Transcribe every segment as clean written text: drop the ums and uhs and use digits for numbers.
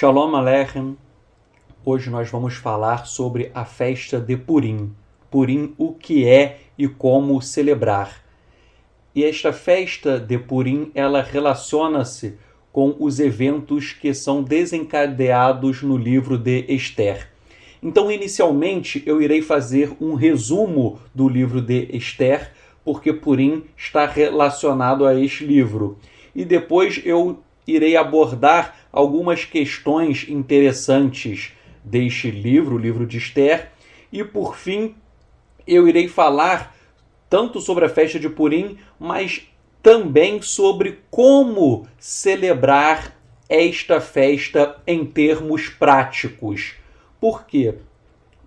Shalom Aleichem. Hoje nós vamos falar sobre a festa de Purim. Purim, o que é e como celebrar. E esta festa de Purim, ela relaciona-se com os eventos que são desencadeados no livro de Esther. Então, inicialmente, eu irei fazer um resumo do livro de Esther, porque Purim está relacionado a este livro. E depois eu irei abordar algumas questões interessantes deste livro, o livro de Esther. E, por fim, eu irei falar tanto sobre a festa de Purim, mas também sobre como celebrar esta festa em termos práticos. Por quê?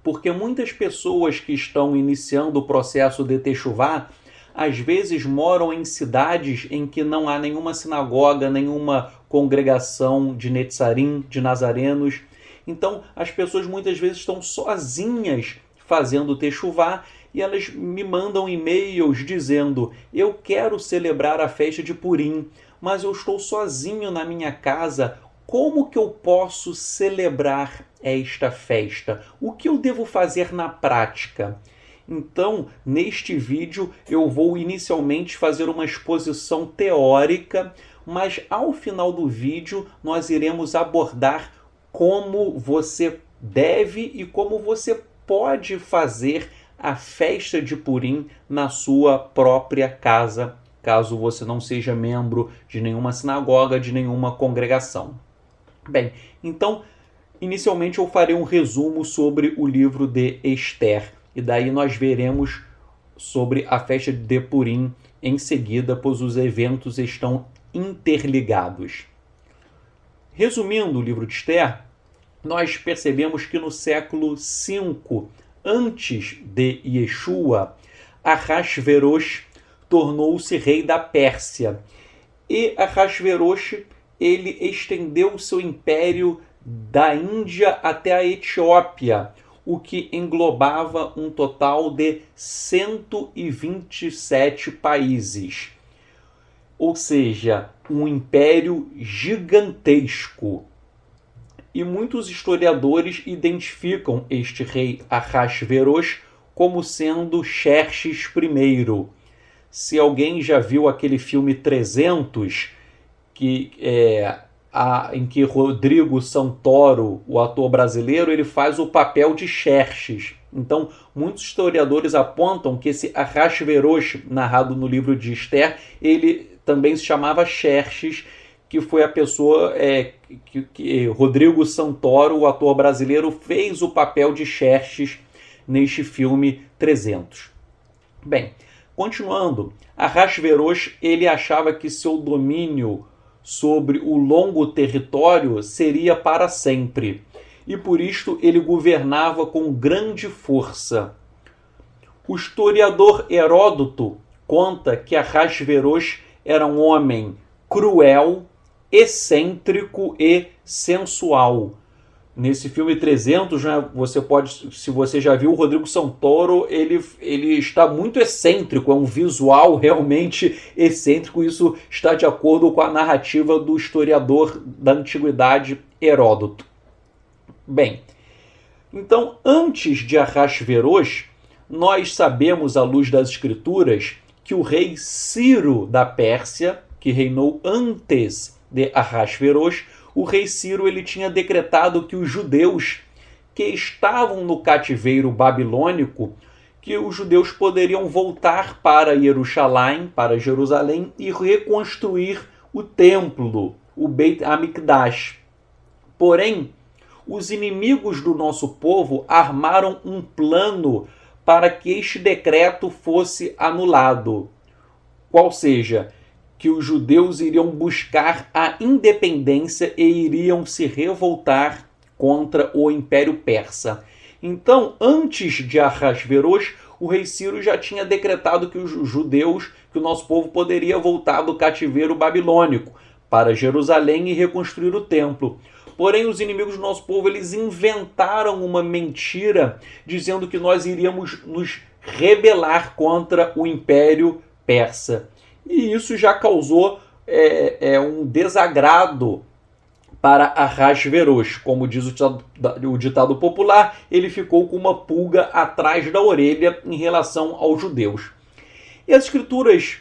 Porque muitas pessoas que estão iniciando o processo de Techuvá, às vezes moram em cidades em que não há nenhuma sinagoga, nenhuma congregação de Netzarim, de nazarenos. Então, as pessoas muitas vezes estão sozinhas fazendo Techuvá e elas me mandam e-mails dizendo: eu quero celebrar a festa de Purim, mas eu estou sozinho na minha casa. Como que eu posso celebrar esta festa? O que eu devo fazer na prática? Então, neste vídeo, eu vou inicialmente fazer uma exposição teórica, mas ao final do vídeo nós iremos abordar como você deve e como você pode fazer a festa de Purim na sua própria casa, caso você não seja membro de nenhuma sinagoga, de nenhuma congregação. Bem, então, inicialmente eu farei um resumo sobre o livro de Esther, e daí nós veremos sobre a festa de Purim em seguida, pois os eventos estão interligados. Resumindo o livro de Esther, nós percebemos que no século V antes de Yeshua, Ahasverosh tornou-se rei da Pérsia. E Ahasverosh, ele estendeu o seu império da Índia até a Etiópia, o que englobava um total de 127 países. Ou seja, um império gigantesco. E muitos historiadores identificam este rei Ahasverosh como sendo Xerxes I. Se alguém já viu aquele filme 300, em que Rodrigo Santoro, o ator brasileiro, ele faz o papel de Xerxes. Então, muitos historiadores apontam que esse Ahasverosh, narrado no livro de Esther, ele também se chamava Xerxes, que foi a pessoa que Rodrigo Santoro, o ator brasileiro, fez o papel de Xerxes neste filme 300. Bem, continuando, Ahasverosh, ele achava que seu domínio sobre o longo território seria para sempre, e por isto ele governava com grande força. O historiador Heródoto conta que Ahasverosh era um homem cruel, excêntrico e sensual. Nesse filme 300, né, se você já viu o Rodrigo Santoro, ele está muito excêntrico, é um visual realmente excêntrico. Isso está de acordo com a narrativa do historiador da antiguidade Heródoto. Bem, então, antes de Ahasverosh, nós sabemos, à luz das escrituras, que o rei Ciro da Pérsia, que reinou antes de Ahasverosh, o rei Ciro, ele tinha decretado que os judeus que estavam no cativeiro babilônico, que os judeus poderiam voltar para Jerusalém e reconstruir o templo, o Beit HaMikdash. Porém, os inimigos do nosso povo armaram um plano para que este decreto fosse anulado. Qual seja, que os judeus iriam buscar a independência e iriam se revoltar contra o Império Persa. Então, antes de Ahasverosh, o rei Ciro já tinha decretado que os judeus, que o nosso povo poderia voltar do cativeiro babilônico para Jerusalém e reconstruir o templo. Porém, os inimigos do nosso povo, eles inventaram uma mentira, dizendo que nós iríamos nos rebelar contra o Império Persa. E isso já causou um desagrado para Ahasverosh. Como diz o ditado popular, ele ficou com uma pulga atrás da orelha em relação aos judeus. E as escrituras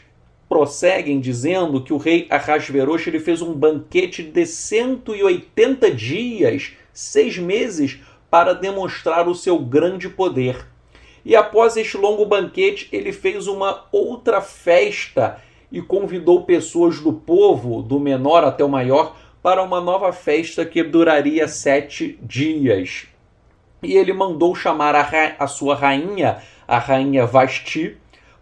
prosseguem dizendo que o rei Ahasverosh ele fez um banquete de 180 dias, 6 meses, para demonstrar o seu grande poder. E após este longo banquete, ele fez uma outra festa e convidou pessoas do povo, do menor até o maior, para uma nova festa que duraria 7 dias. E ele mandou chamar a sua rainha, a rainha Vasti,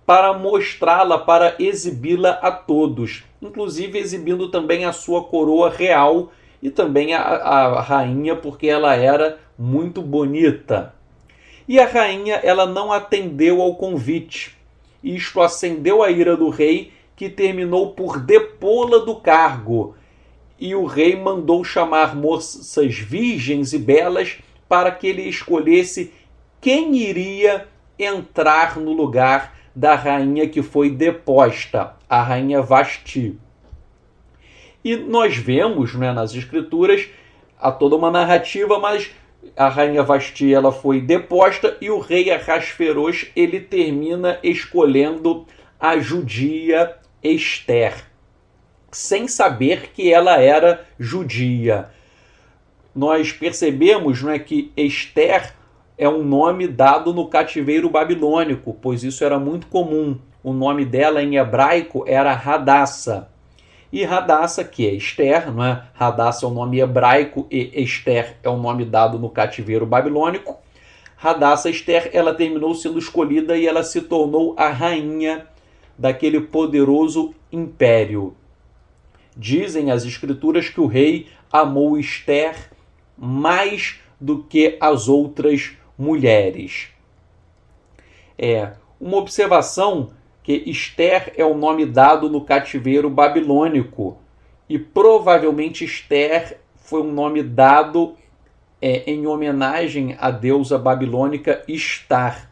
para mostrá-la, para exibi-la a todos, inclusive exibindo também a sua coroa real e também a rainha, porque ela era muito bonita. E a rainha ela não atendeu ao convite. Isto acendeu a ira do rei, que terminou por depô-la do cargo. E o rei mandou chamar moças virgens e belas para que ele escolhesse quem iria entrar no lugar da rainha que foi deposta, a rainha Vasti. E nós vemos, né, nas escrituras, há toda uma narrativa, mas a rainha Vasti ela foi deposta e o rei Ahasverosh ele termina escolhendo a judia Esther, sem saber que ela era judia. Nós percebemos, né, que Esther é um nome dado no cativeiro babilônico, pois isso era muito comum. O nome dela em hebraico era Hadassa. E Hadassa, que é Esther, não é? Hadassa é um nome hebraico e Esther é um nome dado no cativeiro babilônico. Hadassa Esther, ela terminou sendo escolhida e ela se tornou a rainha daquele poderoso império. Dizem as escrituras que o rei amou Esther mais do que as outras mulheres. Uma observação que Esther é o nome dado no cativeiro babilônico e provavelmente Esther foi um nome dado em homenagem à deusa babilônica Ishtar.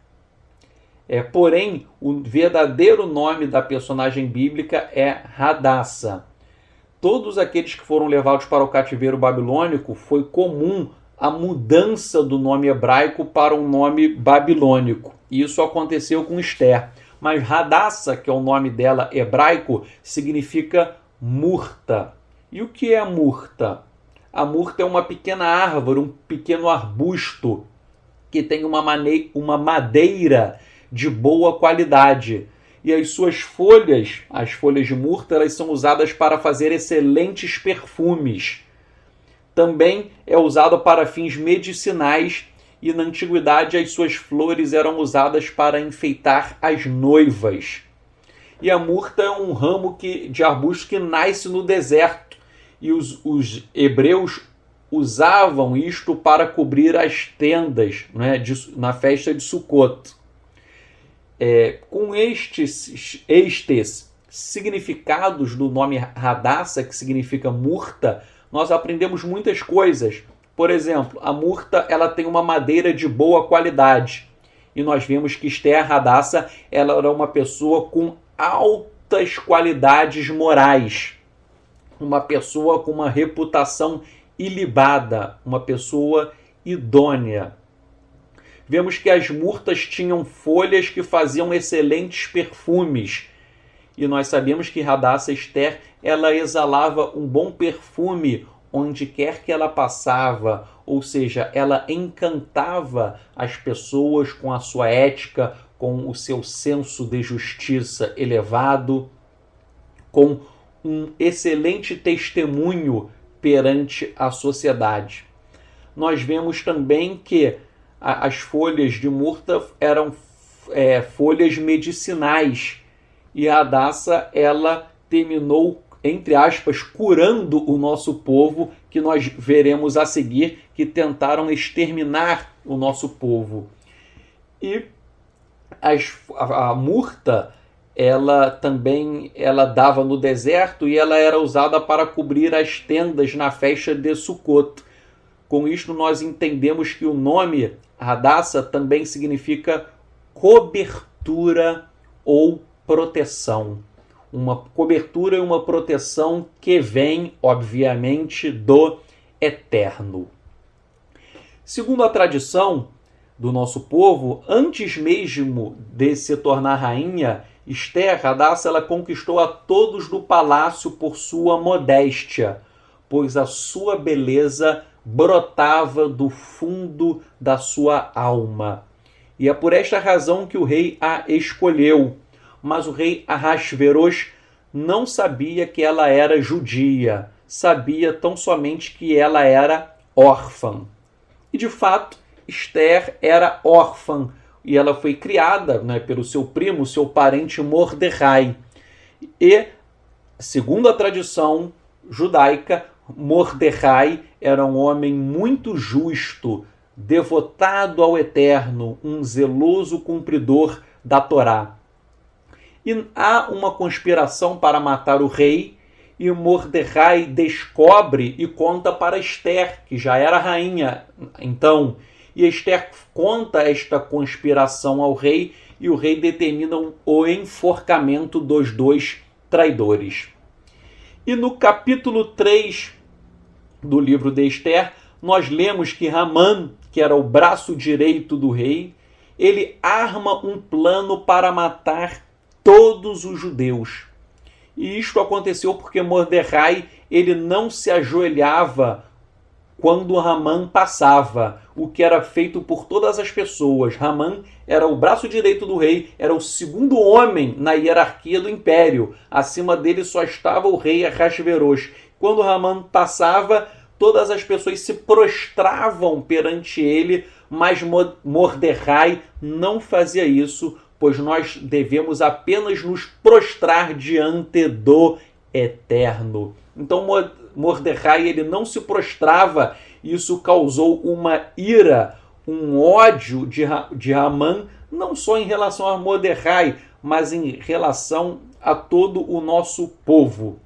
Porém, o verdadeiro nome da personagem bíblica é Hadassa. Todos aqueles que foram levados para o cativeiro babilônico foi comum a mudança do nome hebraico para um nome babilônico. Isso aconteceu com Esther. Mas Hadassa, que é o nome dela hebraico, significa murta. E o que é a murta? A murta é uma pequena árvore, um pequeno arbusto que tem uma madeira de boa qualidade. E as suas folhas, as folhas de murta, elas são usadas para fazer excelentes perfumes. Também é usado para fins medicinais e na antiguidade as suas flores eram usadas para enfeitar as noivas. E a murta é um ramo de arbusto que nasce no deserto. E os hebreus usavam isto para cobrir as tendas, né, na festa de Sukkot. Com estes significados do nome Hadassa, que significa murta, nós aprendemos muitas coisas. Por exemplo, a murta ela tem uma madeira de boa qualidade. E nós vemos que Esther Hadassa ela era uma pessoa com altas qualidades morais. Uma pessoa com uma reputação ilibada, uma pessoa idônea. Vemos que as murtas tinham folhas que faziam excelentes perfumes. E nós sabemos que Hadassa Esther ela exalava um bom perfume onde quer que ela passava, ou seja, ela encantava as pessoas com a sua ética, com o seu senso de justiça elevado, com um excelente testemunho perante a sociedade. Nós vemos também que as folhas de murta eram folhas medicinais e a Hadassa ela terminou, entre aspas, curando o nosso povo, que nós veremos a seguir, que tentaram exterminar o nosso povo. E a murta, ela também dava no deserto e ela era usada para cobrir as tendas na festa de Sukkot. Com isto nós entendemos que o nome Hadassa também significa cobertura ou proteção. Uma cobertura e uma proteção que vem, obviamente, do eterno. Segundo a tradição do nosso povo, antes mesmo de se tornar rainha, Esther, Hadassah, ela conquistou a todos do palácio por sua modéstia, pois a sua beleza brotava do fundo da sua alma. E é por esta razão que o rei a escolheu. Mas o rei Ahasverosh não sabia que ela era judia, sabia tão somente que ela era órfã. E de fato, Esther era órfã e ela foi criada, né, pelo seu primo, seu parente Mordecai. E, segundo a tradição judaica, Mordecai era um homem muito justo, devotado ao Eterno, um zeloso cumpridor da Torá. E há uma conspiração para matar o rei, e Mordecai descobre e conta para Esther, que já era rainha então. E Esther conta esta conspiração ao rei, e o rei determina o enforcamento dos dois traidores. E no capítulo 3 do livro de Esther, nós lemos que Hamã, que era o braço direito do rei, ele arma um plano para matar todos os judeus. E isto aconteceu porque Mordecai, ele não se ajoelhava quando Hamã passava, o que era feito por todas as pessoas. Hamã era o braço direito do rei, era o segundo homem na hierarquia do império. Acima dele só estava o rei Ahasverosh. Quando Hamã passava, todas as pessoas se prostravam perante ele, mas Mordecai não fazia isso, pois nós devemos apenas nos prostrar diante do Eterno. Então Mordecai, ele não se prostrava, e isso causou uma ira, um ódio de Hamã, não só em relação a Mordecai, mas em relação a todo o nosso povo.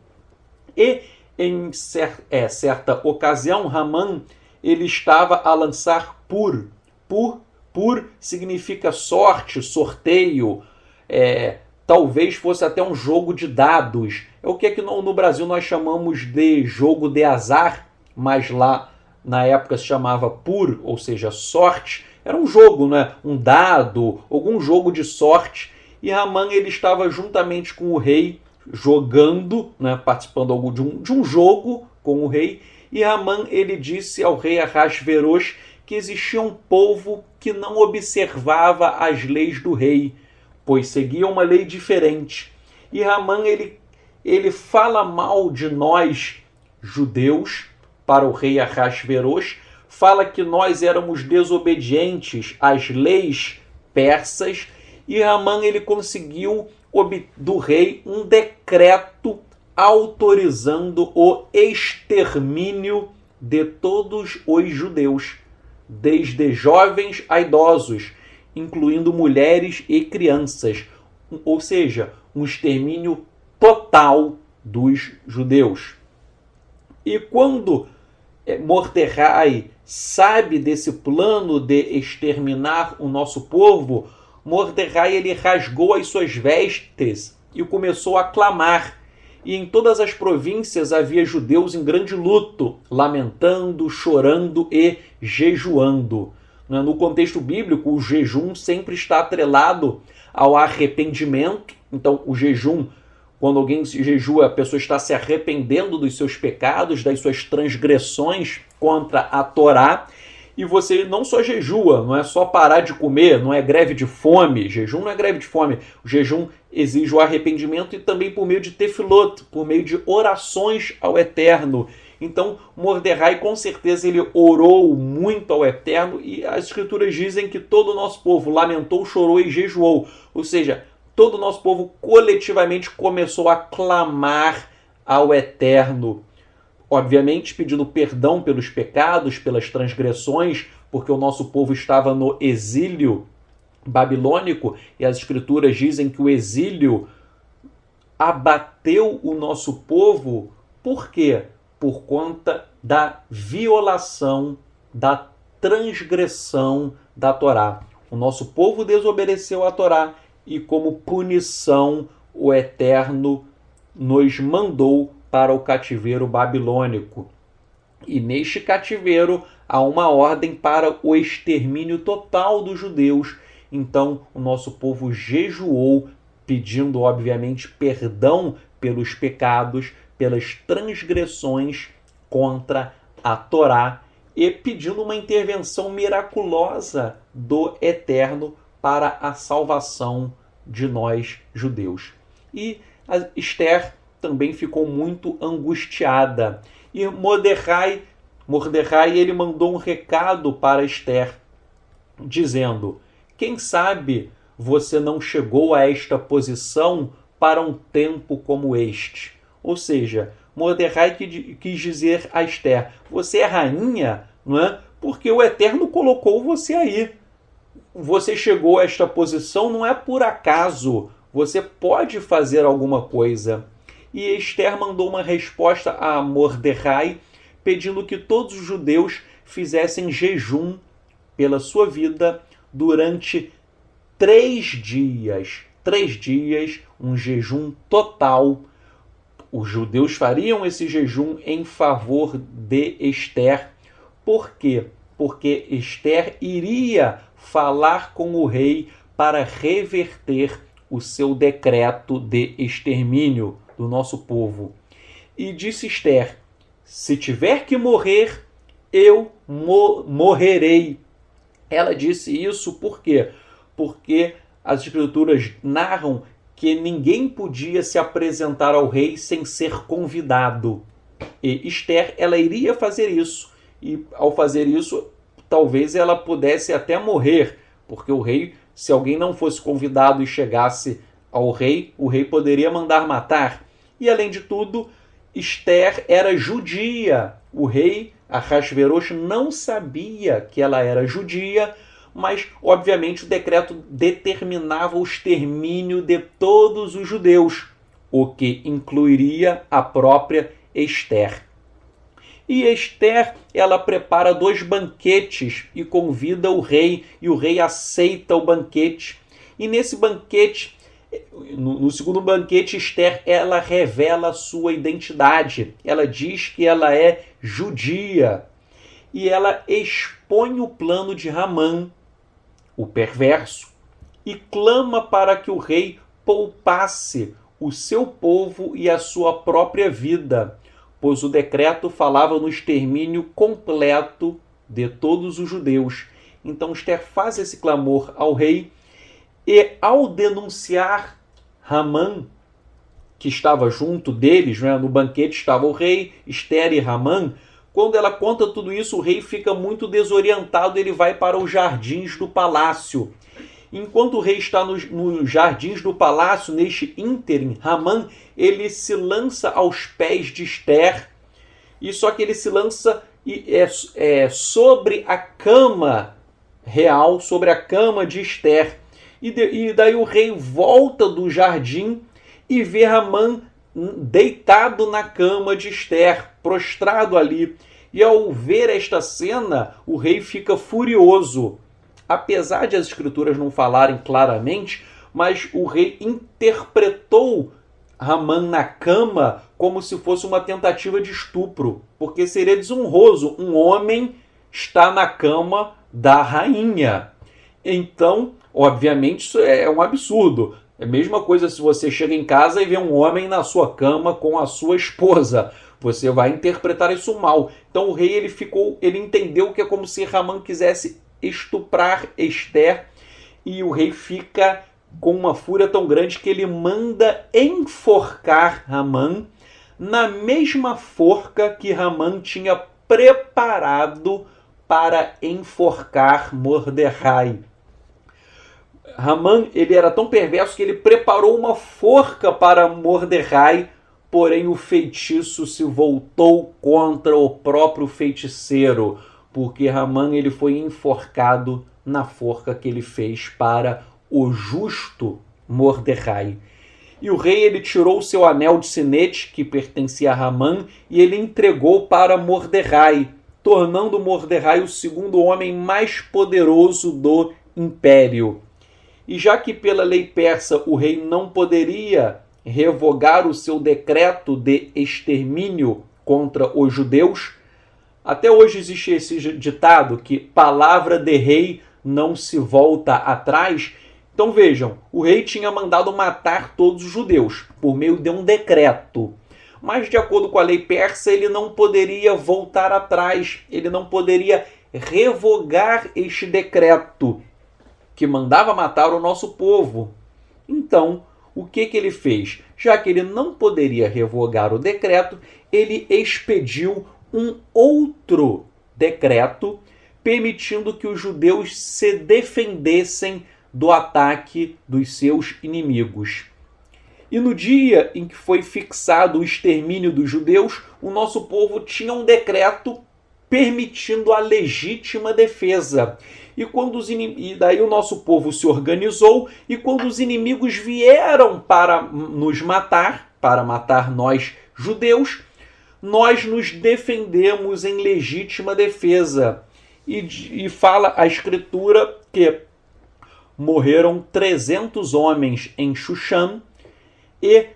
E em certa ocasião, Hamã, ele estava a lançar Pur. Pur significa sorte, sorteio, talvez fosse até um jogo de dados. É o que aqui no Brasil nós chamamos de jogo de azar, mas lá na época se chamava Pur, ou seja, sorte. Era um jogo, né? Um dado, algum jogo de sorte. E Hamã, ele estava juntamente com o rei jogando, né? Participando de um jogo com o rei. E Hamã, ele disse ao rei Ahasverosh que existia um povo que não observava as leis do rei, pois seguia uma lei diferente. E Hamã, ele fala mal de nós, judeus, para o rei Ahasverosh, fala que nós éramos desobedientes às leis persas, e Hamã, ele conseguiu do rei um decreto autorizando o extermínio de todos os judeus, desde jovens a idosos, incluindo mulheres e crianças, ou seja, um extermínio total dos judeus. E quando Mordecai sabe desse plano de exterminar o nosso povo, Mordecai, ele rasgou as suas vestes e começou a clamar. E em todas as províncias havia judeus em grande luto, lamentando, chorando e jejuando. No contexto bíblico, o jejum sempre está atrelado ao arrependimento. Então, o jejum, quando alguém jejua, a pessoa está se arrependendo dos seus pecados, das suas transgressões contra a Torá. E você não só jejua, não é só parar de comer, não é greve de fome. Jejum não é greve de fome. O jejum exige o arrependimento e também por meio de tefilot, por meio de orações ao Eterno. Então, Mordecai, com certeza, ele orou muito ao Eterno, e as escrituras dizem que todo o nosso povo lamentou, chorou e jejuou. Ou seja, todo o nosso povo coletivamente começou a clamar ao Eterno. Obviamente, pedindo perdão pelos pecados, pelas transgressões, porque o nosso povo estava no exílio babilônico, e as escrituras dizem que o exílio abateu o nosso povo. Por quê? Por conta da violação, da transgressão da Torá. O nosso povo desobedeceu a Torá, e como punição o Eterno nos mandou para o cativeiro babilônico. E neste cativeiro há uma ordem para o extermínio total dos judeus. Então o nosso povo jejuou, pedindo obviamente perdão pelos pecados, pelas transgressões contra a Torá e pedindo uma intervenção miraculosa do Eterno para a salvação de nós judeus. E a Esther também ficou muito angustiada. E Mordecai ele mandou um recado para Esther, dizendo: quem sabe você não chegou a esta posição para um tempo como este. Ou seja, Mordecai quis dizer a Esther: você é rainha, não é? Porque o Eterno colocou você aí. Você chegou a esta posição não é por acaso. Você pode fazer alguma coisa. E Esther mandou uma resposta a Mordecai, pedindo que todos os judeus fizessem jejum pela sua vida durante 3 dias. 3 dias, um jejum total. Os judeus fariam esse jejum em favor de Esther. Por quê? Porque Esther iria falar com o rei para reverter o seu decreto de extermínio do nosso povo. E disse Esther: se tiver que morrer, eu morrerei. Ela disse isso por quê? Porque as escrituras narram que ninguém podia se apresentar ao rei sem ser convidado. E Esther, ela iria fazer isso. E ao fazer isso, talvez ela pudesse até morrer, porque o rei, se alguém não fosse convidado e chegasse ao rei, o rei poderia mandar matar. E além de tudo, Esther era judia. O rei Ahasverosh não sabia que ela era judia, mas obviamente o decreto determinava o extermínio de todos os judeus, o que incluiria a própria Esther. E Esther, ela prepara 2 banquetes e convida o rei, e o rei aceita o banquete. E nesse banquete, no segundo banquete, Esther, ela revela a sua identidade. Ela diz que ela é judia. E ela expõe o plano de Hamã, o perverso, e clama para que o rei poupasse o seu povo e a sua própria vida, pois o decreto falava no extermínio completo de todos os judeus. Então Esther faz esse clamor ao rei, e ao denunciar Hamã, que estava junto deles, né, no banquete estava o rei, Esther e Hamã, quando ela conta tudo isso, o rei fica muito desorientado, ele vai para os jardins do palácio. Enquanto o rei está nos jardins do palácio, neste ínterim, Hamã, ele se lança aos pés de Esther, e só que ele se lança sobre a cama real, sobre a cama de Esther. E daí o rei volta do jardim e vê Hamã deitado na cama de Esther, prostrado ali. E ao ver esta cena, o rei fica furioso. Apesar de as escrituras não falarem claramente, mas o rei interpretou Hamã na cama como se fosse uma tentativa de estupro, porque seria desonroso um homem estar na cama da rainha. Então, obviamente, isso é um absurdo. É a mesma coisa se você chega em casa e vê um homem na sua cama com a sua esposa. Você vai interpretar isso mal. Então o rei ele entendeu que é como se Hamã quisesse estuprar Esther, e o rei fica com uma fúria tão grande que ele manda enforcar Hamã na mesma forca que Hamã tinha preparado para enforcar Mordecai. Hamã, ele era tão perverso que ele preparou uma forca para Mordecai, porém o feitiço se voltou contra o próprio feiticeiro, porque Hamã ele foi enforcado na forca que ele fez para o justo Mordecai. E o rei ele tirou o seu anel de sinete, que pertencia a Hamã, e ele entregou para Mordecai, tornando Mordecai o segundo homem mais poderoso do império. E já que pela lei persa o rei não poderia revogar o seu decreto de extermínio contra os judeus, Até hoje existe esse ditado que palavra de rei não se volta atrás. Então vejam, o rei tinha mandado matar todos os judeus por meio de um decreto. Mas de acordo com a lei persa, ele não poderia voltar atrás, ele não poderia revogar este decreto que mandava matar o nosso povo. Então, o que ele fez? Já que ele não poderia revogar o decreto, ele expediu um outro decreto permitindo que os judeus se defendessem do ataque dos seus inimigos. E no dia em que foi fixado o extermínio dos judeus, o nosso povo tinha um decreto permitindo a legítima defesa. E daí o nosso povo se organizou, e quando os inimigos vieram para nos matar, para matar nós judeus, nós nos defendemos em legítima defesa. E fala a Escritura que morreram 300 homens em Xuxã e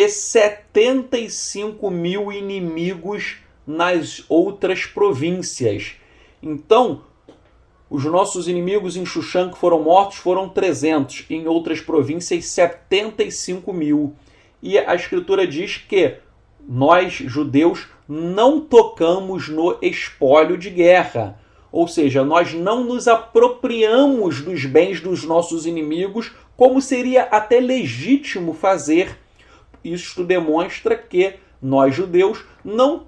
75 mil inimigos nas outras províncias. Então, os nossos inimigos em Xuxã que foram mortos foram 300, em outras províncias 75 mil. E a Escritura diz que nós, judeus, não tocamos no espólio de guerra. Ou seja, nós não nos apropriamos dos bens dos nossos inimigos, como seria até legítimo fazer. Isto demonstra que nós, judeus, não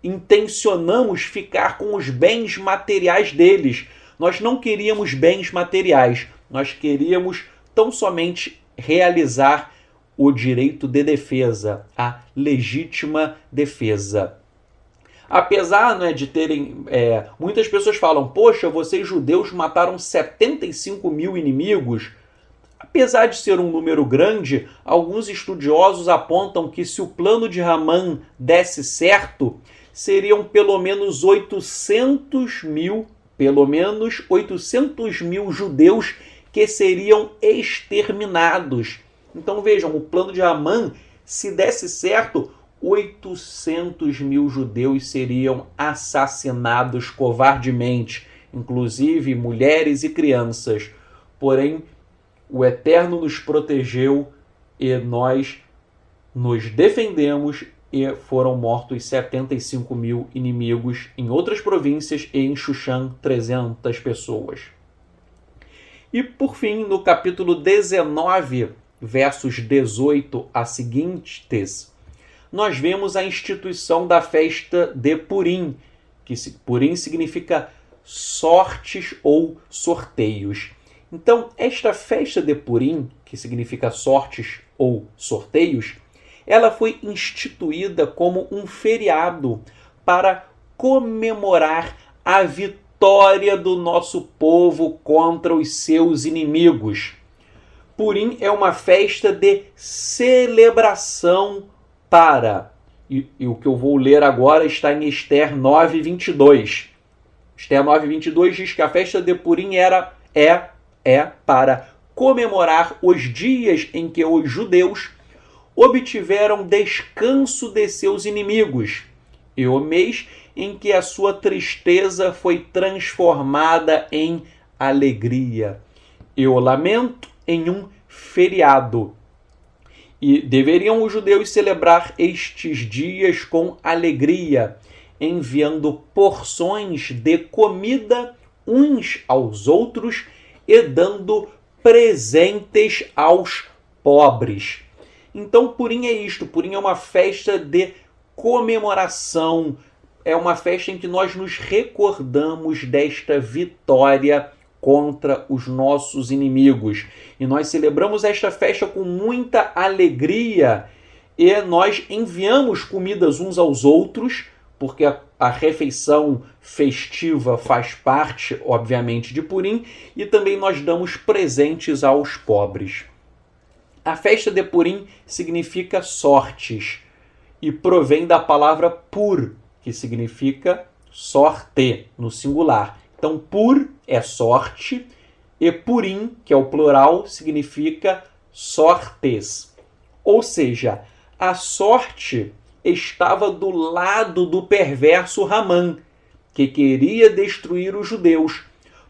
intencionamos ficar com os bens materiais deles. Nós não queríamos bens materiais, nós queríamos tão somente realizar o direito de defesa, a legítima defesa. Apesar, né, de terem... muitas pessoas falam, poxa, vocês judeus mataram 75 mil inimigos. Apesar de ser um número grande, alguns estudiosos apontam que se o plano de Haman desse certo, seriam pelo menos 800 mil judeus que seriam exterminados. Então vejam, o plano de Haman, se desse certo, 800 mil judeus seriam assassinados covardemente, inclusive mulheres e crianças. Porém, o Eterno nos protegeu e nós nos defendemos e foram mortos 75 mil inimigos em outras províncias e em Xuxã 300 pessoas. E por fim, no capítulo 19, versos 18 a seguintes, nós vemos a instituição da festa de Purim, que Purim significa sortes ou sorteios. Então, esta festa de Purim, que significa sortes ou sorteios, ela foi instituída como um feriado para comemorar a vitória do nosso povo contra os seus inimigos. Purim é uma festa de celebração para... E o que eu vou ler agora está em Esther 9:22. Esther 9:22 diz que a festa de Purim é para comemorar os dias em que os judeus obtiveram descanso de seus inimigos, e o mês em que a sua tristeza foi transformada em alegria, e o lamento em um feriado. E deveriam os judeus celebrar estes dias com alegria, enviando porções de comida uns aos outros e dando presentes aos pobres. Então, Purim é isto. Purim é uma festa de comemoração. É uma festa em que nós nos recordamos desta vitória contra os nossos inimigos. E nós celebramos esta festa com muita alegria. E nós enviamos comidas uns aos outros, porque a refeição festiva faz parte, obviamente, de Purim. E também nós damos presentes aos pobres. A festa de Purim significa sortes e provém da palavra pur, que significa sorte, no singular. Então, pur é sorte e Purim, que é o plural, significa sortes. Ou seja, a sorte estava do lado do perverso Ramã, que queria destruir os judeus.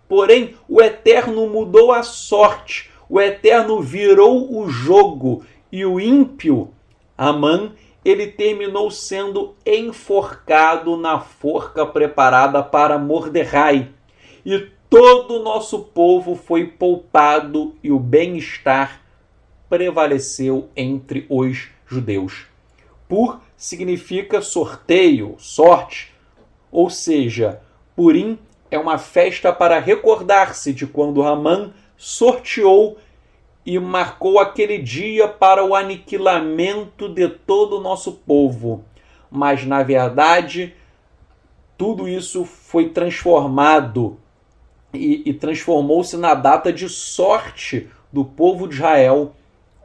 Porém, o Eterno mudou a sorte, o Eterno virou o jogo, e o ímpio, Amã, ele terminou sendo enforcado na forca preparada para Mordecai. E todo o nosso povo foi poupado e o bem-estar prevaleceu entre os judeus. Pur significa sorteio, sorte, ou seja, Purim é uma festa para recordar-se de quando Ramã sorteou e marcou aquele dia para o aniquilamento de todo o nosso povo. Mas, na verdade, tudo isso foi transformado e transformou-se na data de sorte do povo de Israel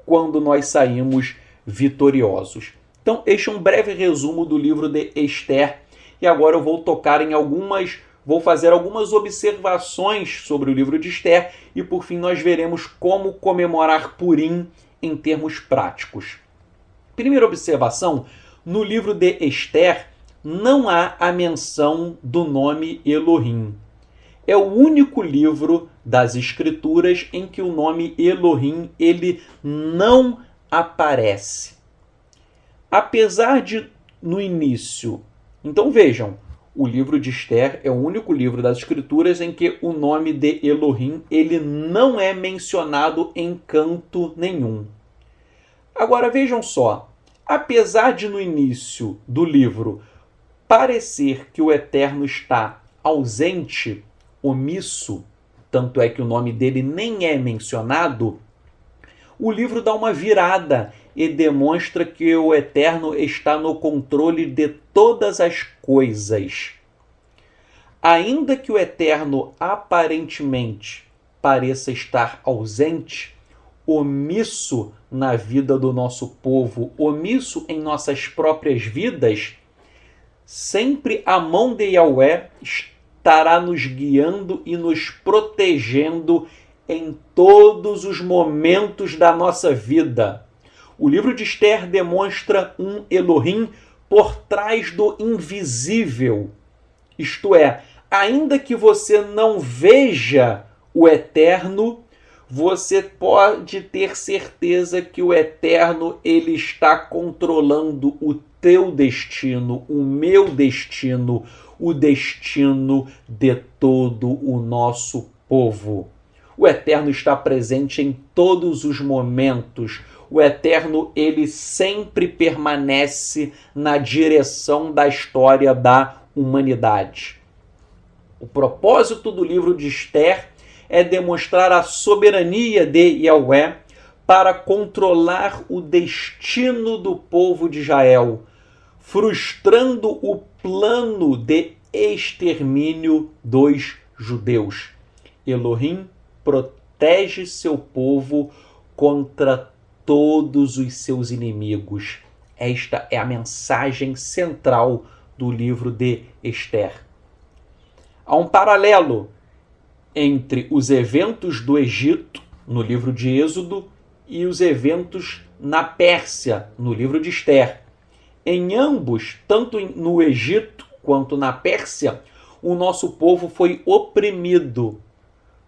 quando nós saímos vitoriosos. Então, este é um breve resumo do livro de Esther. E agora eu vou fazer algumas observações sobre o livro de Esther e, por fim, nós veremos como comemorar Purim em termos práticos. Primeira observação, no livro de Esther não há a menção do nome Elohim. É o único livro das Escrituras em que o nome Elohim ele não aparece. Apesar de, no início... Então vejam, o livro de Esther é o único livro das Escrituras em que o nome de Elohim ele não é mencionado em canto nenhum. Agora vejam só, apesar de no início do livro parecer que o Eterno está ausente, omisso, tanto é que o nome dele nem é mencionado, o livro dá uma virada e demonstra que o Eterno está no controle de todas as coisas. Ainda que o Eterno aparentemente pareça estar ausente, omisso na vida do nosso povo, omisso em nossas próprias vidas, sempre a mão de Yahweh estará nos guiando e nos protegendo em todos os momentos da nossa vida. O livro de Esther demonstra um Elohim por trás do invisível. Isto é, ainda que você não veja o Eterno, você pode ter certeza que o Eterno ele está controlando o teu destino, o meu destino, o destino de todo o nosso povo. O Eterno está presente em todos os momentos. O Eterno, ele sempre permanece na direção da história da humanidade. O propósito do livro de Esther é demonstrar a soberania de Yahweh para controlar o destino do povo de Israel, frustrando o plano de extermínio dos judeus. Elohim protege seu povo contra todos os seus inimigos. Esta é a mensagem central do livro de Esther. Há um paralelo entre os eventos do Egito, no livro de Êxodo, e os eventos na Pérsia, no livro de Esther. Em ambos, tanto no Egito quanto na Pérsia, o nosso povo foi oprimido,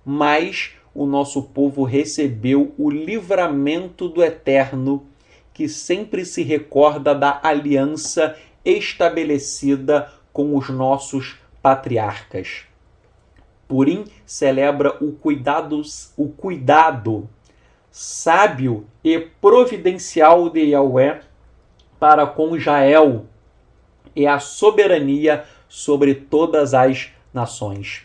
mas o nosso povo recebeu o livramento do Eterno, que sempre se recorda da aliança estabelecida com os nossos patriarcas. Purim celebra o cuidado sábio e providencial de Yahweh para com Israel e a soberania sobre todas as nações.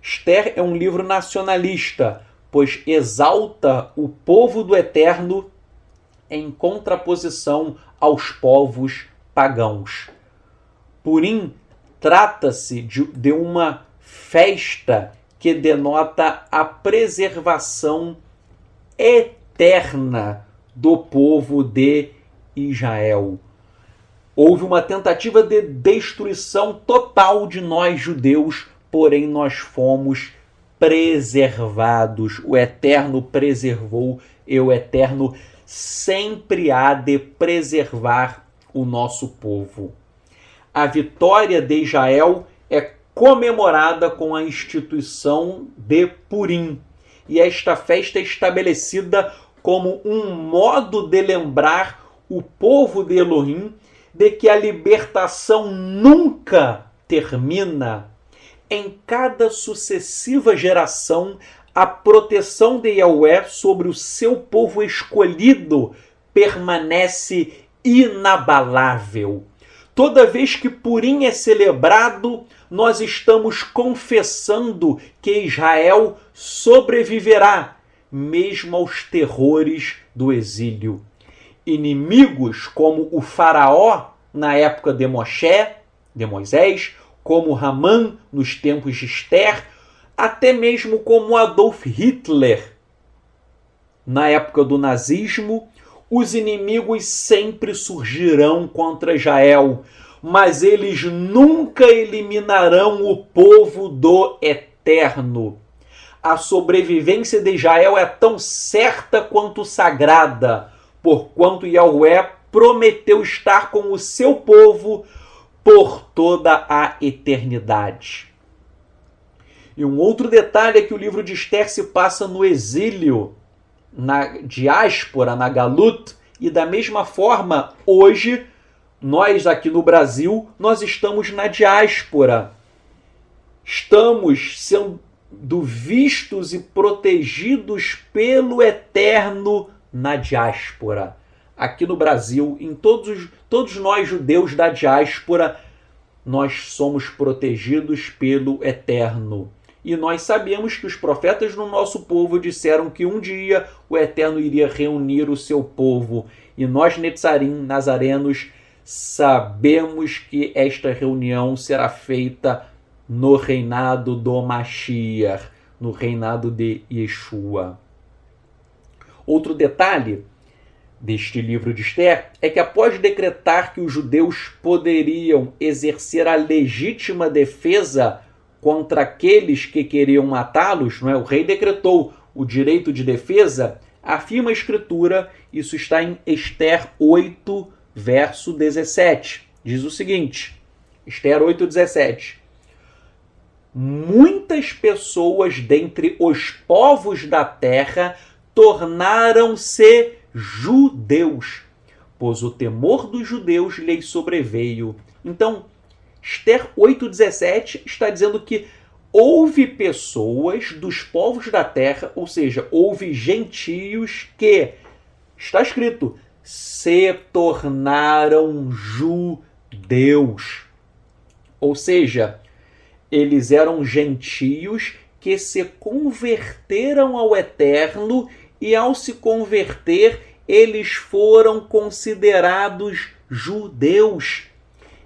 Esther é um livro nacionalista, pois exalta o povo do Eterno em contraposição aos povos pagãos. Purim trata-se de uma festa que denota a preservação eterna do povo de Israel. Houve uma tentativa de destruição total de nós judeus, porém nós fomos preservados. O Eterno preservou e o Eterno sempre há de preservar o nosso povo. A vitória de Israel é comemorada com a instituição de Purim. E esta festa é estabelecida como um modo de lembrar o povo de Elohim de que a libertação nunca termina. Em cada sucessiva geração, a proteção de Yahweh sobre o seu povo escolhido permanece inabalável. Toda vez que Purim é celebrado, nós estamos confessando que Israel sobreviverá, mesmo aos terrores do exílio. Inimigos como o faraó na época de Moisés, como Haman nos tempos de Esther, até mesmo como Adolf Hitler na época do nazismo, os inimigos sempre surgirão contra Israel, mas eles nunca eliminarão o povo do Eterno. A sobrevivência de Israel é tão certa quanto sagrada, porquanto Yahweh prometeu estar com o seu povo por toda a eternidade. E um outro detalhe é que o livro de Esther se passa no exílio, na diáspora, na Galut, e da mesma forma, hoje, nós aqui no Brasil, nós estamos na diáspora. Estamos sendo vistos e protegidos pelo Eterno na diáspora. Aqui no Brasil, em todos nós judeus da diáspora, nós somos protegidos pelo Eterno. E nós sabemos que os profetas do nosso povo disseram que um dia o Eterno iria reunir o seu povo. E nós, Netzarim, nazarenos, sabemos que esta reunião será feita no reinado do Mashiach, no reinado de Yeshua. Outro detalhe deste livro de Esther é que após decretar que os judeus poderiam exercer a legítima defesa contra aqueles que queriam matá-los, não é? O rei decretou o direito de defesa, afirma a Escritura, isso está em Esther 8, verso 17. Diz o seguinte, Esther 8:17. Muitas pessoas dentre os povos da terra tornaram-se judeus, pois o temor dos judeus lhes sobreveio. Então, Esther 8:17 está dizendo que houve pessoas dos povos da terra, ou seja, houve gentios que, está escrito, se tornaram judeus. Ou seja, eles eram gentios que se converteram ao Eterno e, ao se converter, eles foram considerados judeus.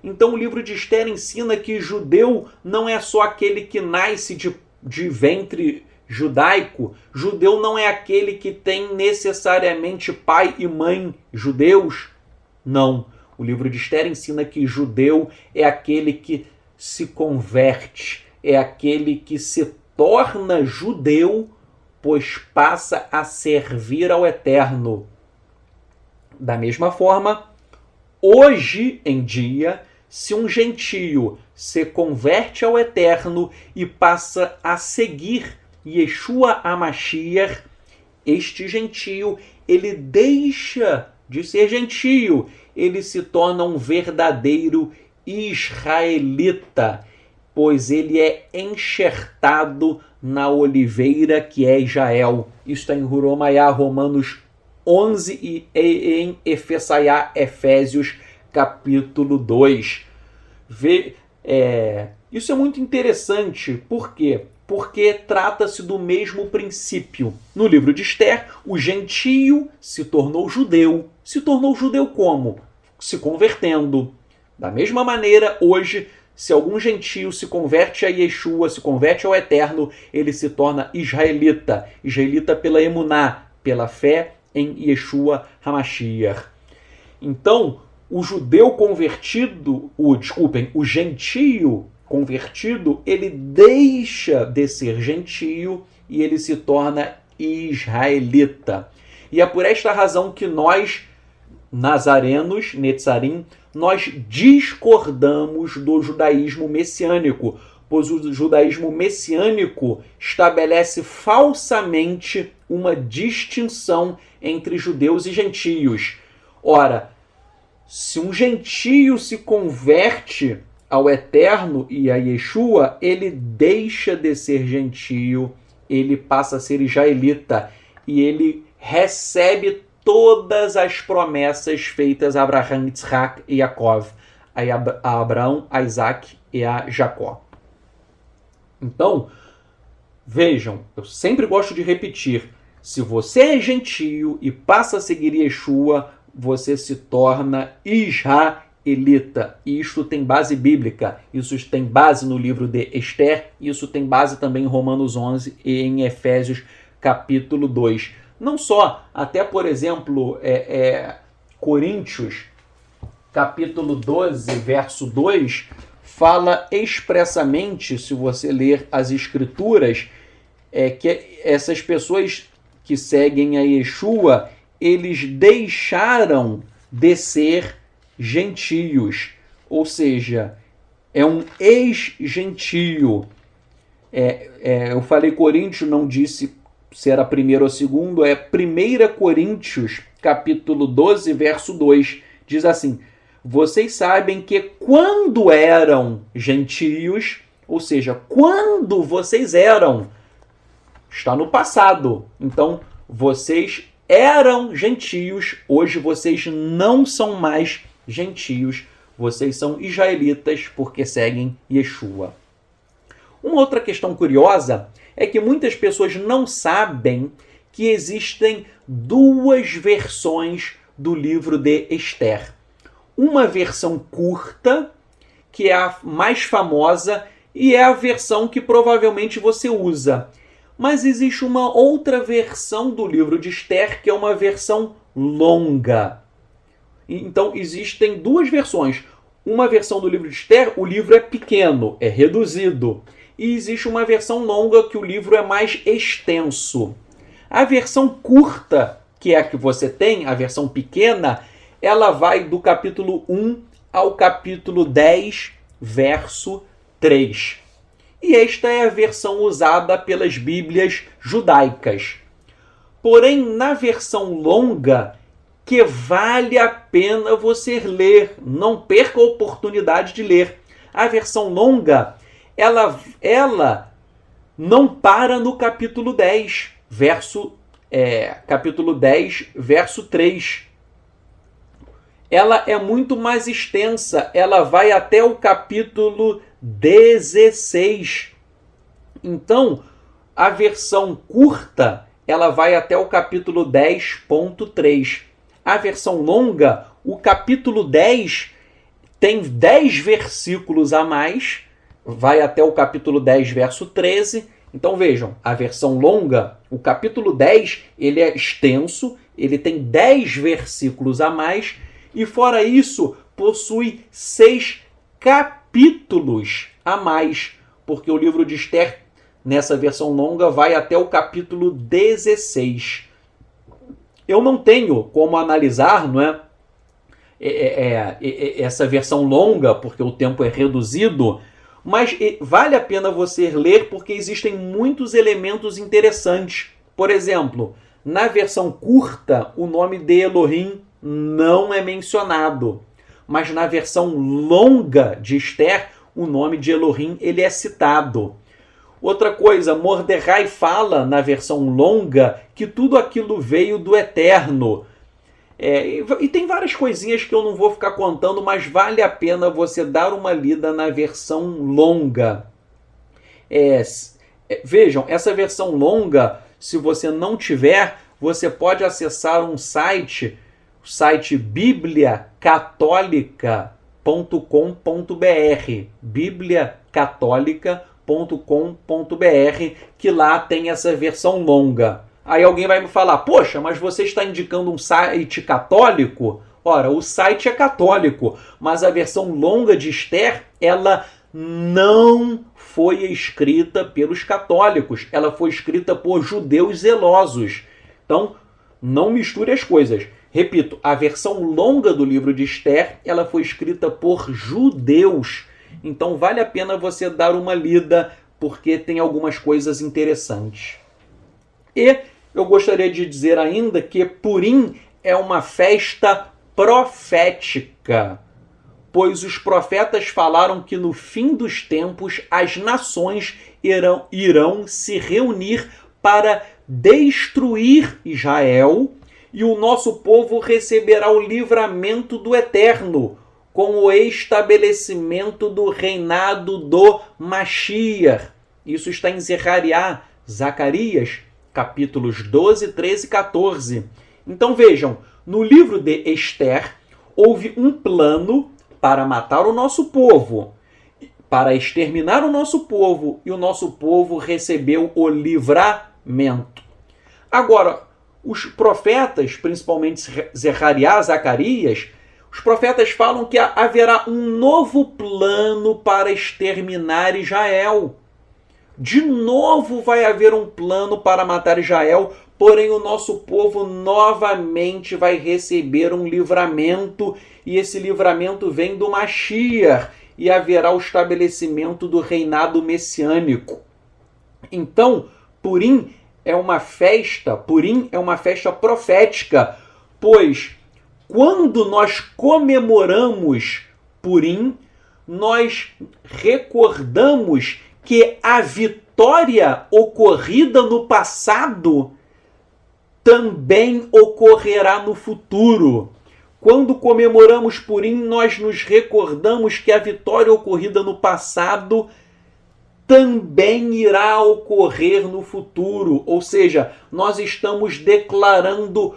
Então o livro de Esther ensina que judeu não é só aquele que nasce de ventre judaico. Judeu não é aquele que tem necessariamente pai e mãe judeus. Não. O livro de Esther ensina que judeu é aquele que se converte, é aquele que se torna judeu, pois passa a servir ao Eterno. Da mesma forma, hoje em dia, se um gentio se converte ao Eterno e passa a seguir Yeshua HaMashiach, este gentio, ele deixa de ser gentio, ele se torna um verdadeiro israelita, pois ele é enxertado na oliveira que é Israel. Isso está em Huromaiá, Romanos 11 e em Efésios capítulo 2. Isso é muito interessante. Por quê? Porque trata-se do mesmo princípio. No livro de Esther, o gentio se tornou judeu. Se tornou judeu como? Se convertendo. Da mesma maneira, hoje, se algum gentio se converte a Yeshua, se converte ao Eterno, ele se torna israelita. Israelita pela emuná, pela fé em Yeshua HaMashiach. Então, o judeu convertido, o gentio convertido, ele deixa de ser gentio e ele se torna israelita. E é por esta razão que nós nazarenos, Netzarim, nós discordamos do judaísmo messiânico, pois o judaísmo messiânico estabelece falsamente uma distinção entre judeus e gentios. Ora, se um gentio se converte ao Eterno e a Yeshua, ele deixa de ser gentio, ele passa a ser israelita e ele recebe todas as promessas feitas a Abraão, Isaac e Jacó, a Abraão, a Isaac e a Jacó. Então, vejam, eu sempre gosto de repetir, se você é gentio e passa a seguir Yeshua, você se torna israelita. E isto tem base bíblica, isso tem base no livro de Esther, isso tem base também em Romanos 11 e em Efésios capítulo 2. Não só, até por exemplo, Coríntios capítulo 12, verso 2, fala expressamente, se você ler as escrituras, que essas pessoas que seguem a Yeshua, eles deixaram de ser gentios, ou seja, é um ex-gentio. Eu falei Coríntios, não disse se era primeiro ou segundo, é 1 Coríntios, capítulo 12, verso 2, diz assim: vocês sabem que quando eram gentios, ou seja, quando vocês eram, está no passado, então vocês eram gentios, hoje vocês não são mais gentios, vocês são israelitas porque seguem Yeshua. Uma outra questão curiosa é que muitas pessoas não sabem que existem duas versões do livro de Esther. Uma versão curta, que é a mais famosa, e é a versão que provavelmente você usa. Mas existe uma outra versão do livro de Esther, que é uma versão longa. Então, existem duas versões. Uma versão do livro de Esther, o livro é pequeno, é reduzido. E existe uma versão longa, que o livro é mais extenso. A versão curta, que é a que você tem, a versão pequena, ela vai do capítulo 1 ao capítulo 10, verso 3. E esta é a versão usada pelas Bíblias judaicas. Porém, na versão longa, que vale a pena você ler, não perca a oportunidade de ler. A versão longa, ela não para no capítulo 10, capítulo 10, verso 3. Ela é muito mais extensa, ela vai até o capítulo 16. Então, a versão curta, ela vai até o capítulo 10.3. A versão longa, o capítulo 10 tem 10 versículos a mais, vai até o capítulo 10, verso 13. Então vejam, a versão longa, o capítulo 10, ele é extenso, ele tem 10 versículos a mais, e fora isso, possui 6 capítulos a mais, porque o livro de Esther, nessa versão longa, vai até o capítulo 16. Eu não tenho como analisar, não é? Essa versão longa, porque o tempo é reduzido, mas vale a pena você ler porque existem muitos elementos interessantes. Por exemplo, na versão curta, o nome de Elohim não é mencionado, mas na versão longa de Esther, o nome de Elohim ele é citado. Outra coisa, Mordecai fala na versão longa que tudo aquilo veio do Eterno. E tem várias coisinhas que eu não vou ficar contando, mas vale a pena você dar uma lida na versão longa. Vejam, essa versão longa, se você não tiver, você pode acessar um site, o site bibliacatólica.com.br, bibliacatólica.com.br, que lá tem essa versão longa. Aí alguém vai me falar, poxa, mas você está indicando um site católico? Ora, o site é católico, mas a versão longa de Esther, ela não foi escrita pelos católicos, ela foi escrita por judeus zelosos. Então, não misture as coisas. Repito, a versão longa do livro de Esther, ela foi escrita por judeus. Então vale a pena você dar uma lida, porque tem algumas coisas interessantes. E eu gostaria de dizer ainda que Purim é uma festa profética, pois os profetas falaram que no fim dos tempos as nações irão se reunir para destruir Israel e o nosso povo receberá o livramento do Eterno com o estabelecimento do reinado do Mashiach. Isso está em Zacarias, capítulos 12, 13 e 14. Então vejam, no livro de Esther, houve um plano para matar o nosso povo, para exterminar o nosso povo, e o nosso povo recebeu o livramento. Agora, os profetas, principalmente Zacarias, os profetas falam que haverá um novo plano para exterminar Israel. De novo vai haver um plano para matar Israel, porém o nosso povo novamente vai receber um livramento, e esse livramento vem do Mashiach, e haverá o estabelecimento do reinado messiânico. Então, Purim é uma festa profética, pois quando nós comemoramos Purim, nós recordamos que a vitória ocorrida no passado também ocorrerá no futuro. Quando comemoramos Purim, nós nos recordamos que a vitória ocorrida no passado também irá ocorrer no futuro. Ou seja, nós estamos declarando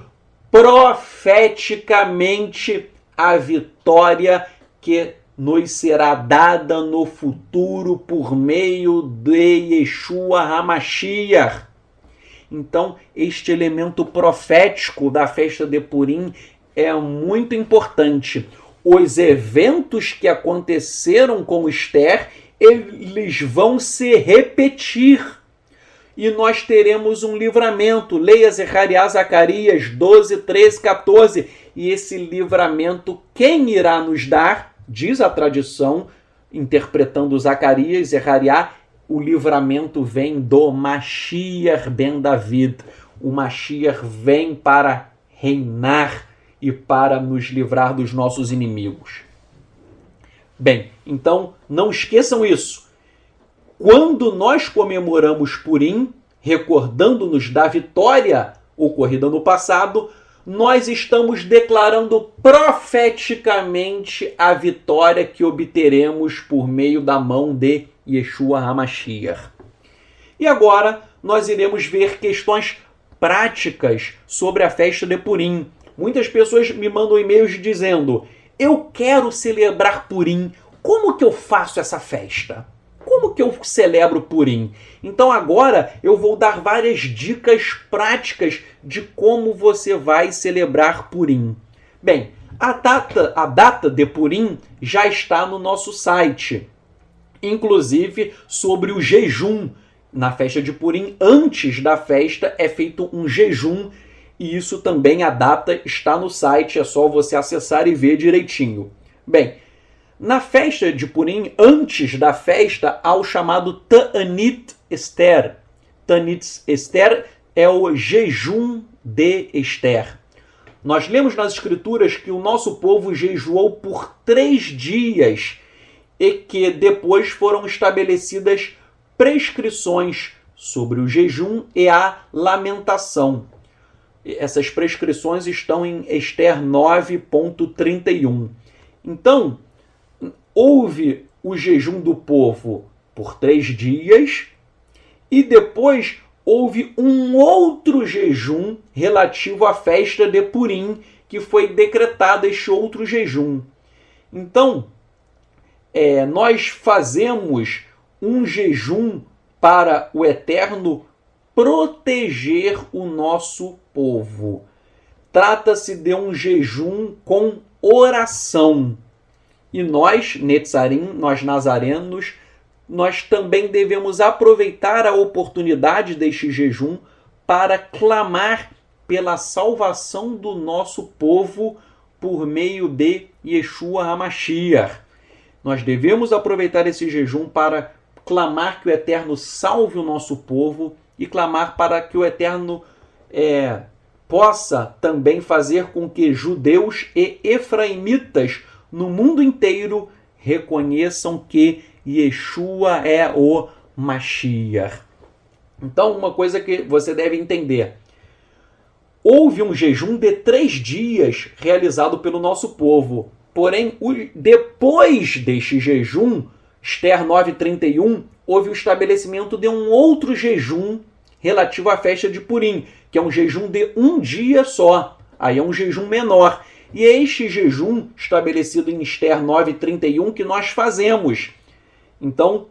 profeticamente a vitória que nos será dada no futuro por meio de Yeshua HaMashiach. Então, este elemento profético da festa de Purim é muito importante. Os eventos que aconteceram com Esther, eles vão se repetir. E nós teremos um livramento. Leia Zacarias 12, 13, 14. E esse livramento, quem irá nos dar? Diz a tradição, interpretando Zacarias, o livramento vem do Mashiach ben David. O Mashiach vem para reinar e para nos livrar dos nossos inimigos. Bem, então não esqueçam isso. Quando nós comemoramos Purim, recordando-nos da vitória ocorrida no passado, nós estamos declarando profeticamente a vitória que obteremos por meio da mão de Yeshua HaMashiach. E agora nós iremos ver questões práticas sobre a festa de Purim. Muitas pessoas me mandam e-mails dizendo: eu quero celebrar Purim, como que eu faço essa festa? Como que eu celebro Purim? Então agora eu vou dar várias dicas práticas de como você vai celebrar Purim. Bem, a data de Purim já está no nosso site, inclusive sobre o jejum. Na festa de Purim, antes da festa, é feito um jejum, e isso também, a data está no site, é só você acessar e ver direitinho. Bem, na festa de Purim, antes da festa, há o chamado Ta'anit Esther. Ta'anit Esther é o jejum de Esther. Nós lemos nas Escrituras que o nosso povo jejuou por 3 dias e que depois foram estabelecidas prescrições sobre o jejum e a lamentação. Essas prescrições estão em Esther 9.31. Então, houve o jejum do povo por 3 dias e depois houve um outro jejum relativo à festa de Purim, que foi decretado este outro jejum. Então, nós fazemos um jejum para o Eterno proteger o nosso povo. Trata-se de um jejum com oração. E nós, Netzarim, nós nazarenos, nós também devemos aproveitar a oportunidade deste jejum para clamar pela salvação do nosso povo por meio de Yeshua HaMashiach. Nós devemos aproveitar esse jejum para clamar que o Eterno salve o nosso povo e clamar para que o Eterno possa também fazer com que judeus e efraimitas no mundo inteiro reconheçam que Yeshua é o Mashiach. Então, uma coisa que você deve entender. Houve um jejum de 3 dias realizado pelo nosso povo. Porém, depois deste jejum, Esther 9:31, houve o estabelecimento de um outro jejum relativo à festa de Purim, que é um jejum de 1 dia só. Aí é um jejum menor. E é este jejum estabelecido em Esther 9:31 que nós fazemos. Então,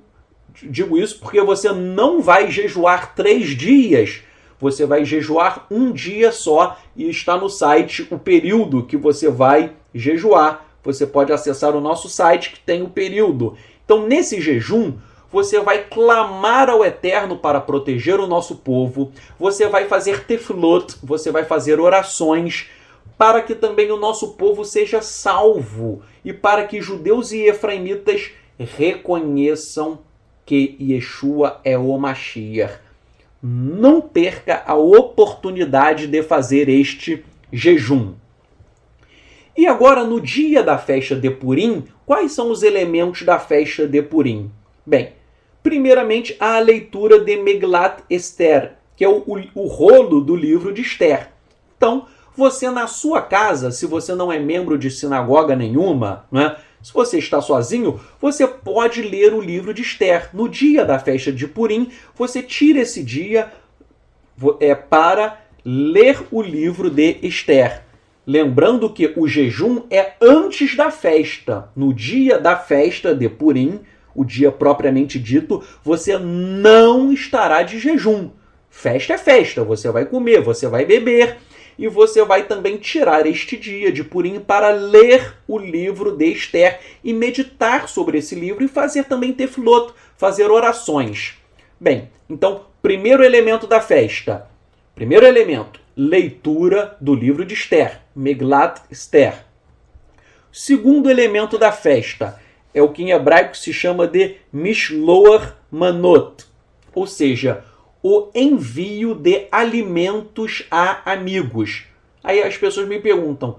digo isso porque você não vai jejuar 3 dias, você vai jejuar 1 dia só e está no site o período que você vai jejuar. Você pode acessar o nosso site que tem o período. Então, nesse jejum, você vai clamar ao Eterno para proteger o nosso povo, você vai fazer tefilot, você vai fazer orações para que também o nosso povo seja salvo e para que judeus e efraimitas reconheçam que Yeshua é o Mashiach. Não perca a oportunidade de fazer este jejum. E agora, no dia da festa de Purim, quais são os elementos da festa de Purim? Bem, primeiramente, a leitura de Megillat Esther, que é o rolo do livro de Esther. Então, você na sua casa, se você não é membro de sinagoga nenhuma, né? Se você está sozinho, você pode ler o livro de Esther. No dia da festa de Purim, você tira esse dia para ler o livro de Esther. Lembrando que o jejum é antes da festa. No dia da festa de Purim, o dia propriamente dito, você não estará de jejum. Festa é festa, você vai comer, você vai beber. E você vai também tirar este dia de Purim para ler o livro de Esther e meditar sobre esse livro e fazer também tefilot, fazer orações. Bem, então, primeiro elemento da festa. Primeiro elemento, leitura do livro de Esther, Megillat Esther. Segundo elemento da festa é o que em hebraico se chama de Mishloach Manot, ou seja, o envio de alimentos a amigos. Aí as pessoas me perguntam,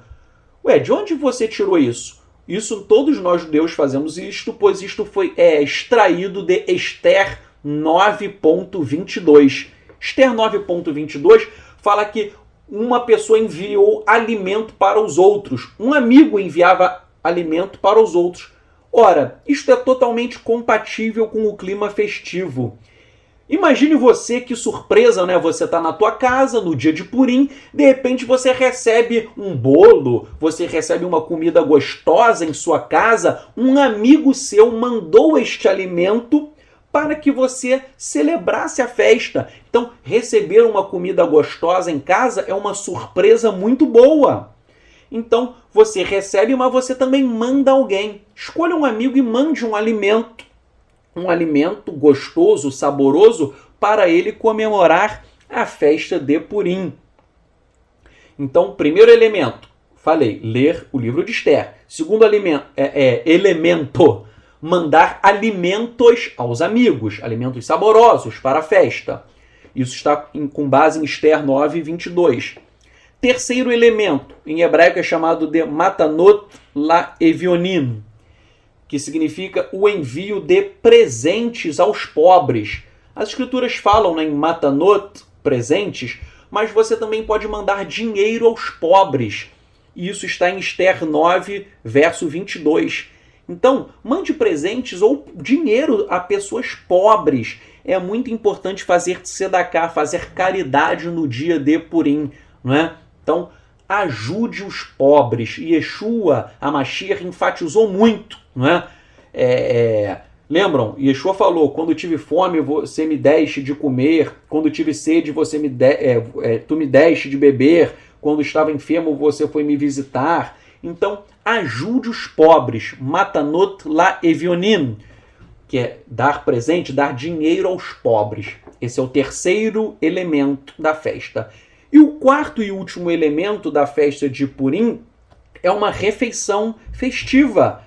de onde você tirou isso? Isso, todos nós judeus fazemos isto, pois isto foi extraído de Esther 9.22. Esther 9.22 fala que uma pessoa enviou alimento para os outros. Um amigo enviava alimento para os outros. Ora, isto é totalmente compatível com o clima festivo. Imagine você, que surpresa, né? Você está na tua casa no dia de Purim, de repente você recebe um bolo, você recebe uma comida gostosa em sua casa, um amigo seu mandou este alimento para que você celebrasse a festa. Então, receber uma comida gostosa em casa é uma surpresa muito boa. Então, você recebe, mas você também manda alguém. Escolha um amigo e mande um alimento gostoso, saboroso, para ele comemorar a festa de Purim. Então, primeiro elemento, falei, ler o livro de Esther. Segundo elemento, mandar alimentos aos amigos, alimentos saborosos para a festa. Isso está com base em Esther 9:22. Terceiro elemento, em hebraico é chamado de Matanot LaEvionim, que significa o envio de presentes aos pobres. As escrituras falam em matanot, presentes, mas você também pode mandar dinheiro aos pobres. E isso está em Esther 9, verso 22. Então, mande presentes ou dinheiro a pessoas pobres. É muito importante fazer tzedakah, fazer caridade no dia de Purim, não é? Então, ajude os pobres. Yeshua HaMashiach enfatizou muito, não é? Lembram? Yeshua falou, quando tive fome você me deste de comer, quando tive sede tu me deste de beber, quando estava enfermo você foi me visitar. Então, ajude os pobres, Matanot LaEvionim, que é dar presente, dar dinheiro aos pobres. Esse é o terceiro elemento da festa. E o quarto e último elemento da festa de Purim é uma refeição festiva.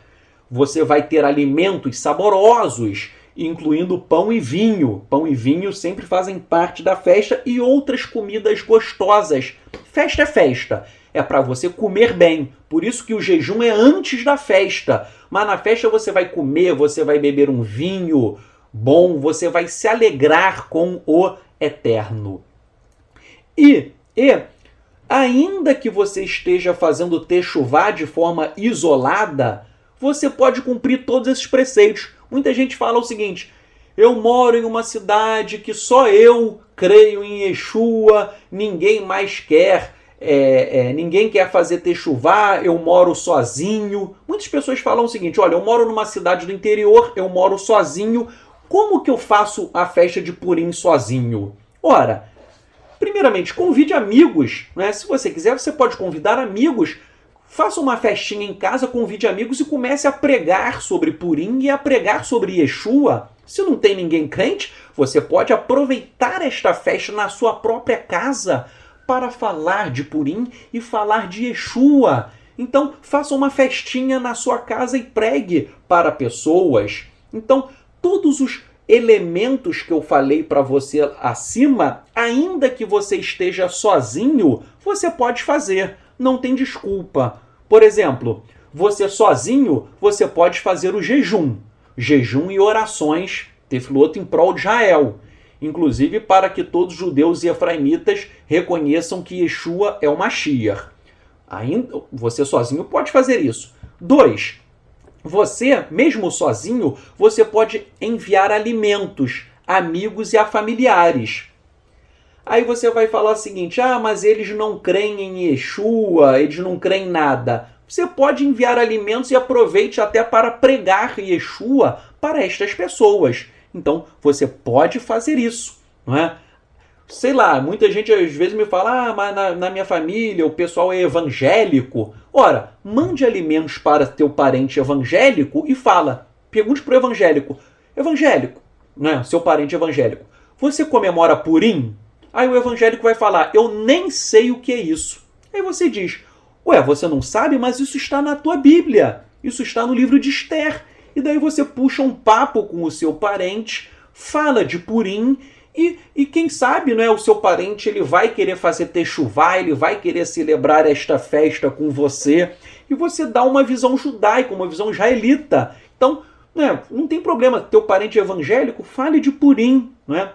Você vai ter alimentos saborosos, incluindo pão e vinho. Pão e vinho sempre fazem parte da festa e outras comidas gostosas. Festa é festa. É para você comer bem. Por isso que o jejum é antes da festa. Mas na festa você vai comer, você vai beber um vinho bom, você vai se alegrar com o Eterno. E ainda que você esteja fazendo techuvá de forma isolada, você pode cumprir todos esses preceitos. Muita gente fala o seguinte: eu moro em uma cidade que só eu creio em Yeshua, ninguém mais quer, ninguém quer fazer techuvá, eu moro sozinho. Muitas pessoas falam o seguinte: olha, eu moro numa cidade do interior, eu moro sozinho, como que eu faço a festa de Purim sozinho? Ora, primeiramente, convide amigos, né? Se você quiser, você pode convidar amigos. Faça uma festinha em casa, convide amigos e comece a pregar sobre Purim e a pregar sobre Yeshua. Se não tem ninguém crente, você pode aproveitar esta festa na sua própria casa para falar de Purim e falar de Yeshua. Então, faça uma festinha na sua casa e pregue para pessoas. Então, todos os elementos que eu falei para você acima, ainda que você esteja sozinho, você pode fazer. Não tem desculpa. Por exemplo, você sozinho, você pode fazer o jejum. Jejum e orações, tefilot em prol de Israel. Inclusive para que todos os judeus e efraimitas reconheçam que Yeshua é o Mashiach. Ainda, você sozinho pode fazer isso. 2. Você, mesmo sozinho, você pode enviar alimentos a amigos e a familiares. Aí você vai falar o seguinte: mas eles não creem em Yeshua, eles não creem em nada. Você pode enviar alimentos e aproveite até para pregar Yeshua para estas pessoas. Então, você pode fazer isso, não é? Sei lá, muita gente às vezes me fala: mas na minha família o pessoal é evangélico. Ora, mande alimentos para teu parente evangélico e pergunte para o evangélico: evangélico, né, seu parente evangélico, você comemora Purim? Aí o evangélico vai falar: eu nem sei o que é isso. Aí você diz: ué, você não sabe? Mas isso está na tua Bíblia. Isso está no livro de Esther. E daí você puxa um papo com o seu parente, fala de Purim e quem sabe, né, o seu parente ele vai querer fazer techuvá, ele vai querer celebrar esta festa com você. E você dá uma visão judaica, uma visão israelita. Então, né, não tem problema. Teu parente evangélico, fale de Purim, né?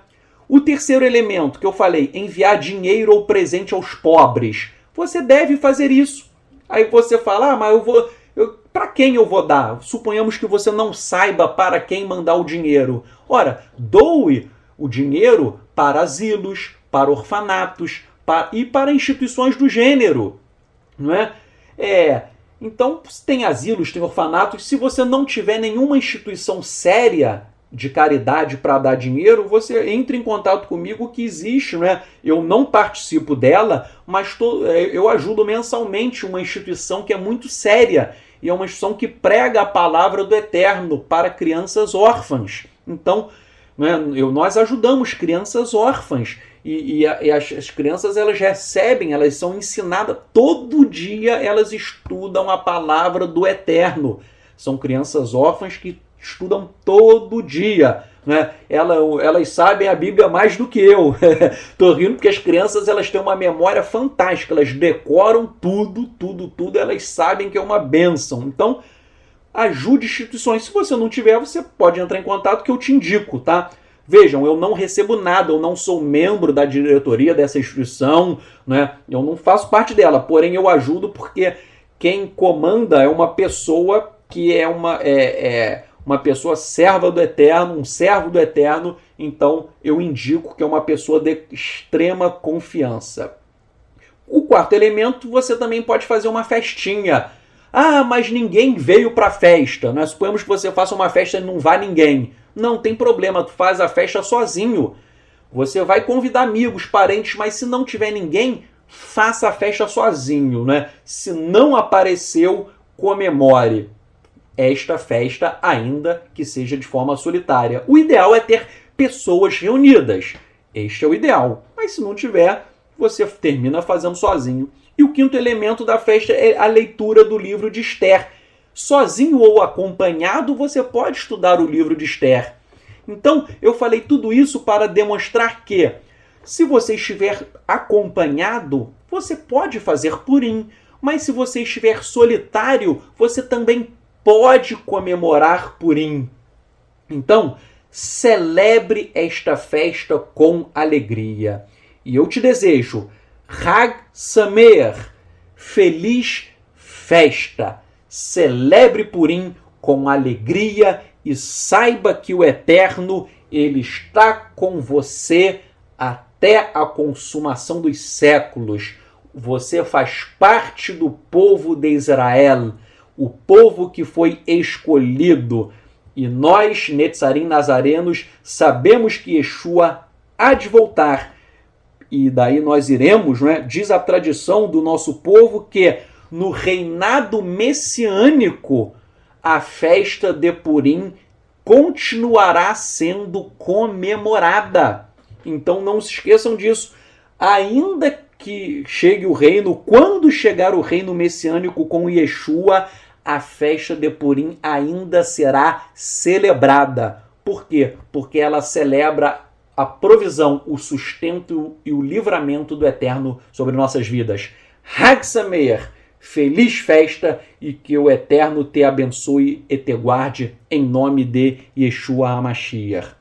O terceiro elemento que eu falei, enviar dinheiro ou presente aos pobres. Você deve fazer isso. Aí você fala: mas para quem eu vou dar? Suponhamos que você não saiba para quem mandar o dinheiro. Ora, doe o dinheiro para asilos, para orfanatos e para instituições do gênero. Não é? Então, tem asilos, tem orfanatos. Se você não tiver nenhuma instituição séria de caridade para dar dinheiro, você entra em contato comigo que existe, né? Eu não participo dela, mas eu ajudo mensalmente uma instituição que é muito séria e é uma instituição que prega a palavra do Eterno para crianças órfãs. Então, né, nós ajudamos crianças órfãs e as crianças elas recebem, elas são ensinadas todo dia, elas estudam a palavra do Eterno. São crianças órfãs que estudam todo dia, né? Elas sabem a Bíblia mais do que eu. Tô rindo porque as crianças elas têm uma memória fantástica, elas decoram tudo, elas sabem que é uma bênção. Então, ajude instituições. Se você não tiver, você pode entrar em contato que eu te indico, tá? Vejam, eu não recebo nada, eu não sou membro da diretoria dessa instituição, né? Eu não faço parte dela, porém eu ajudo porque quem comanda é uma pessoa que é uma pessoa serva do Eterno, um servo do Eterno, então eu indico que é uma pessoa de extrema confiança. O quarto elemento, você também pode fazer uma festinha. Mas ninguém veio para a festa. Nós suponhamos que você faça uma festa e não vá ninguém. Não tem problema, tu faz a festa sozinho. Você vai convidar amigos, parentes, mas se não tiver ninguém, faça a festa sozinho, né? Se não apareceu, comemore esta festa, ainda que seja de forma solitária. O ideal é ter pessoas reunidas. Este é o ideal. Mas se não tiver, você termina fazendo sozinho. E o quinto elemento da festa é a leitura do livro de Esther. Sozinho ou acompanhado, você pode estudar o livro de Esther. Então, eu falei tudo isso para demonstrar que, se você estiver acompanhado, você pode fazer Purim. Mas se você estiver solitário, você também pode comemorar Purim. Então, celebre esta festa com alegria. E eu te desejo Hag Sameach, feliz festa. Celebre Purim com alegria e saiba que o Eterno, ele está com você até a consumação dos séculos. Você faz parte do povo de Israel, o povo que foi escolhido. E nós, Netzarim nazarenos, sabemos que Yeshua há de voltar. E daí nós iremos, não é? Diz a tradição do nosso povo que no reinado messiânico a festa de Purim continuará sendo comemorada. Então não se esqueçam disso. Ainda que chegue o reino, quando chegar o reino messiânico com Yeshua, a festa de Purim ainda será celebrada. Por quê? Porque ela celebra a provisão, o sustento e o livramento do Eterno sobre nossas vidas. Hag Sameach, feliz festa e que o Eterno te abençoe e te guarde em nome de Yeshua HaMashiach.